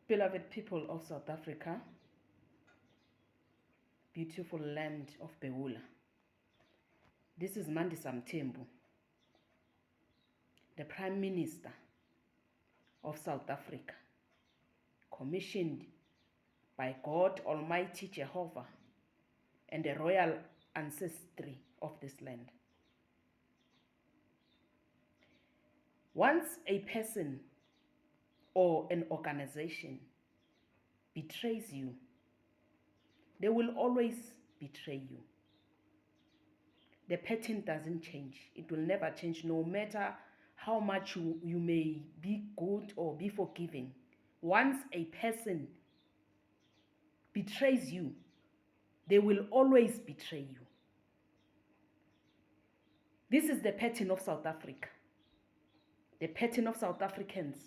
Beloved people of South Africa, beautiful land of Beula. This is Mandisa Mthembu, the Prime Minister of South Africa, commissioned by God Almighty Jehovah and the royal ancestry of this land. Once a person or an organization betrays you, they will always betray you. The pattern doesn't change. It will never change, no matter how much you may be good or be forgiving. Once a person betrays you, they will always betray you. This is the pattern of South Africa, the pattern of South Africans.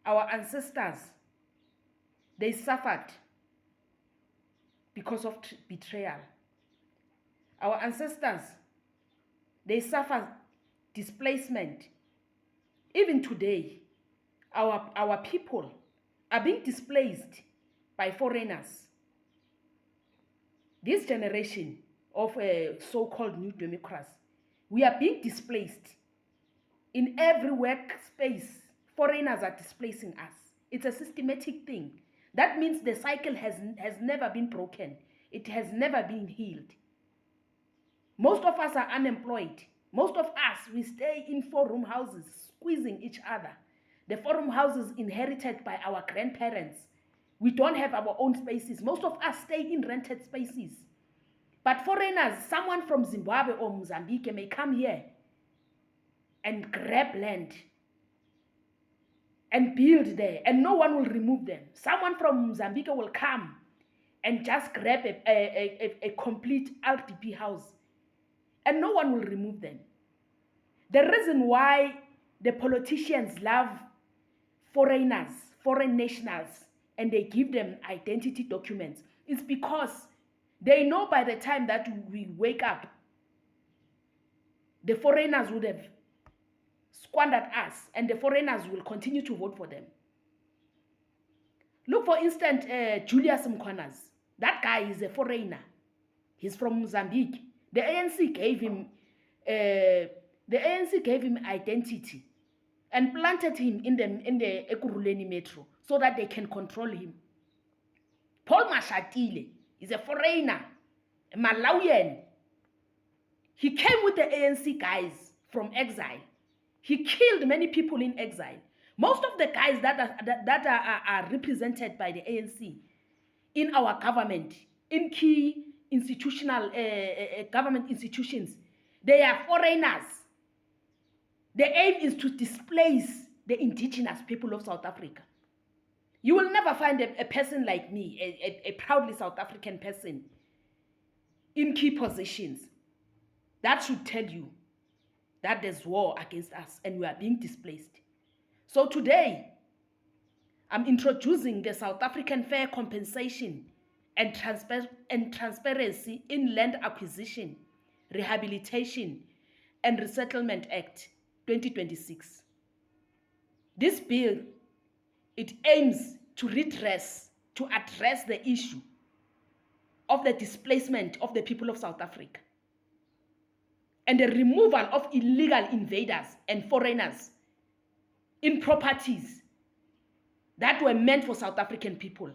Our ancestors, they suffered because of betrayal. Our ancestors, they suffered displacement. Even today, our people are being displaced by foreigners. This generation of so-called new democrats, we are being displaced. In every workspace, foreigners are displacing us. It's a systematic thing. That means the cycle has never been broken. It has never been healed. Most of us are unemployed. Most of us, we stay in four-room houses, squeezing each other. The four-room houses inherited by our grandparents. We don't have our own spaces. Most of us stay in rented spaces. But foreigners, someone from Zimbabwe or Mozambique may come here and grab land and build there, and no one will remove them. Someone from Mozambique will come and just grab a complete RDP house, and no one will remove them. The reason why the politicians love foreigners, foreign nationals, and they give them identity documents is because they know by the time that we wake up, the foreigners would have squandered us, and the foreigners will continue to vote for them. Look, for instance, Julius Mkhwanazi. That guy is a foreigner. He's from Mozambique. The ANC gave him identity and planted him in the Ekurhuleni metro so that they can control him. Paul Mashatile is a foreigner, a Malawian. He came with the ANC guys from exile. He killed many people in exile. Most of the guys that are represented by the ANC in our government, in key institutional government institutions, they are foreigners. The aim is to displace the indigenous people of South Africa. You will never find a person like me, a proudly South African person, in key positions. That should tell you that there's war against us and we are being displaced. So today, I'm introducing the South African Fair Compensation and Transparency in Land Acquisition, Rehabilitation and Resettlement Act 2026. This bill, it aims to address the issue of the displacement of the people of South Africa and the removal of illegal invaders and foreigners in properties that were meant for South African people.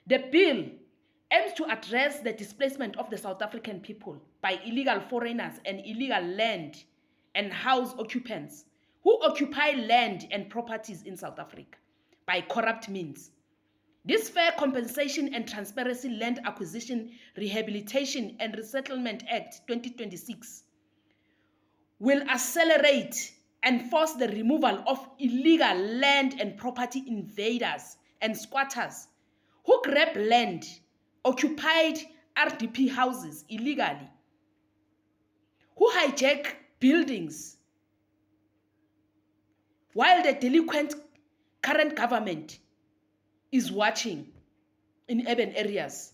The bill aims to address the displacement of the South African people by illegal foreigners and illegal land and house occupants who occupy land and properties in South Africa by corrupt means. This Fair Compensation and Transparency Land Acquisition, Rehabilitation and Resettlement Act 2026 will accelerate and force the removal of illegal land and property invaders and squatters who grab land, occupied RDP houses illegally, who hijack buildings, while the delinquent current government is watching in urban areas.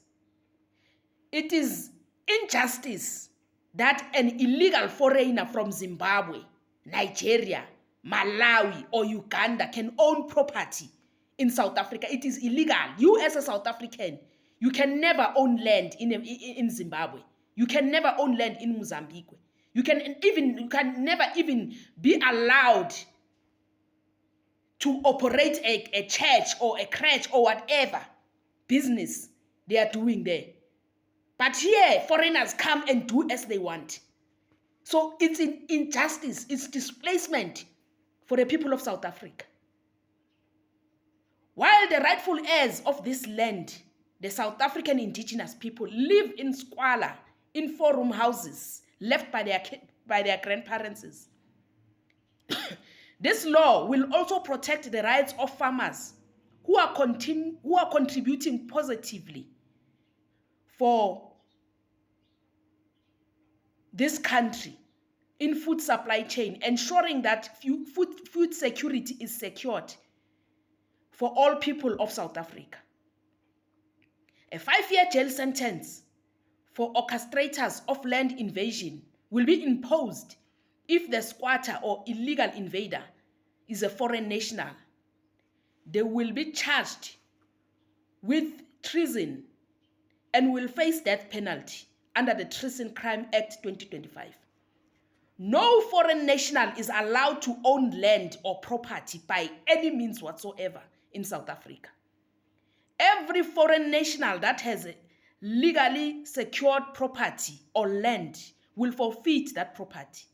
It is injustice that an illegal foreigner from Zimbabwe, Nigeria, Malawi, or Uganda can own property in South Africa. It is illegal. You as a South African, you can never own land in Zimbabwe. You can never own land in Mozambique. You can never even be allowed to operate a church or a crèche or whatever business they are doing there. But here, foreigners come and do as they want. So it's injustice, it's displacement for the people of South Africa. While the rightful heirs of this land, the South African indigenous people, live in squalor in 4-room houses left by their grandparents. This law will also protect the rights of farmers who are contributing positively for this country in food supply chain, ensuring that food security is secured for all people of South Africa. A 5-year jail sentence for orchestrators of land invasion will be imposed if the squatter or illegal invader is a foreign national. They will be charged with treason and will face death penalty under the Treason Crime Act 2025. No foreign national is allowed to own land or property by any means whatsoever in South Africa. Every foreign national that has a legally secured property or land will forfeit that property.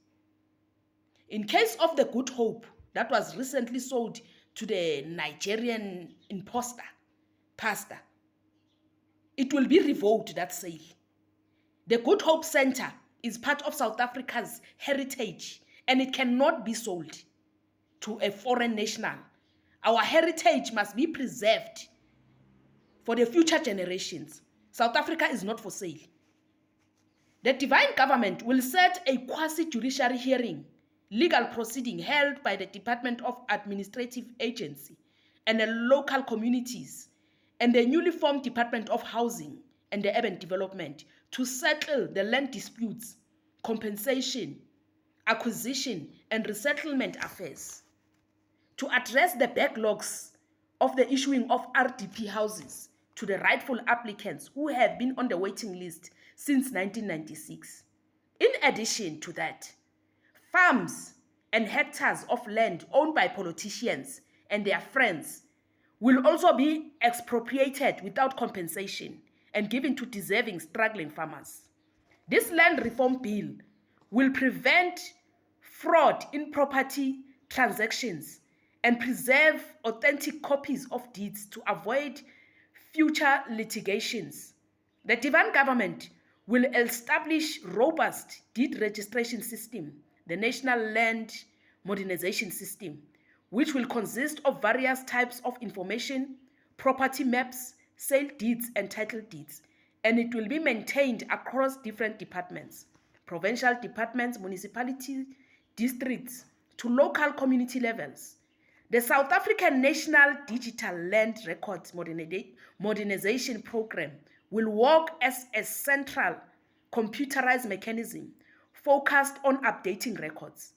In case of the Good Hope that was recently sold to the Nigerian pastor, it will be revoked, that sale. The Good Hope Center is part of South Africa's heritage and it cannot be sold to a foreign national. Our heritage must be preserved for the future generations. South Africa is not for sale. The divine government will set a quasi-judiciary hearing, legal proceeding held by the Department of Administrative Agency and the local communities and the newly formed Department of Housing and the Urban Development to settle the land disputes, compensation, acquisition, and resettlement affairs. To address the backlogs of the issuing of RDP houses to the rightful applicants who have been on the waiting list since 1996. In addition to that, farms and hectares of land owned by politicians and their friends will also be expropriated without compensation and given to deserving struggling farmers. This land reform bill will prevent fraud in property transactions and preserve authentic copies of deeds to avoid future litigations. The divine government will establish robust deed registration system, the National Land Modernization System, which will consist of various types of information, property maps, sale deeds, and title deeds, and it will be maintained across different departments, provincial departments, municipality districts, to local community levels. The South African National Digital Land Records Modernization Program will work as a central computerized mechanism focused on updating records,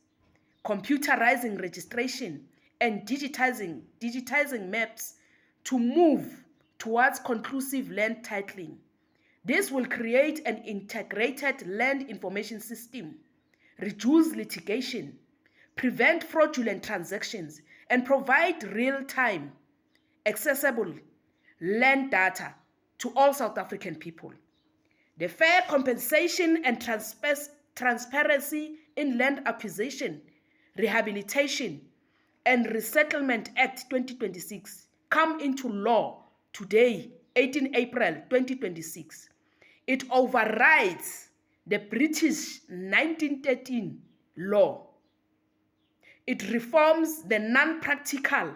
computerizing registration, and digitizing maps to move towards conclusive land titling. This will create an integrated land information system, reduce litigation, prevent fraudulent transactions, and provide real-time, accessible land data to all South African people. The Fair Compensation and Transparency in Land Acquisition, Rehabilitation, and Resettlement Act 2026 come into law today, 18 April 2026. It overrides the British 1913 law. It reforms the non-practical,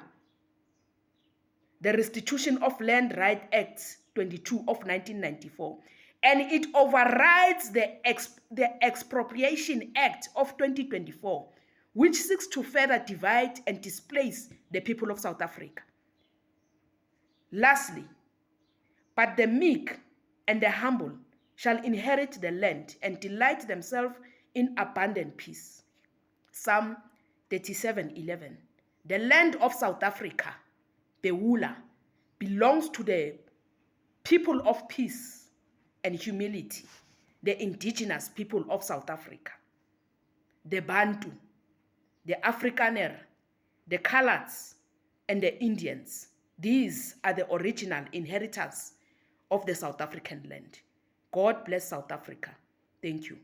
the Restitution of Land Right Act 22 of 1994, and it overrides the Expropriation Act of 2024, which seeks to further divide and displace the people of South Africa. Lastly, but the meek and the humble shall inherit the land and delight themselves in abundant peace. Psalm 37:11. The land of South Africa the Wula, belongs to the people of peace and humility, the indigenous people of South Africa, the Bantu, the Afrikaner, the Coloureds, and the Indians. These are the original inheritors of the South African land. God bless South Africa. Thank you.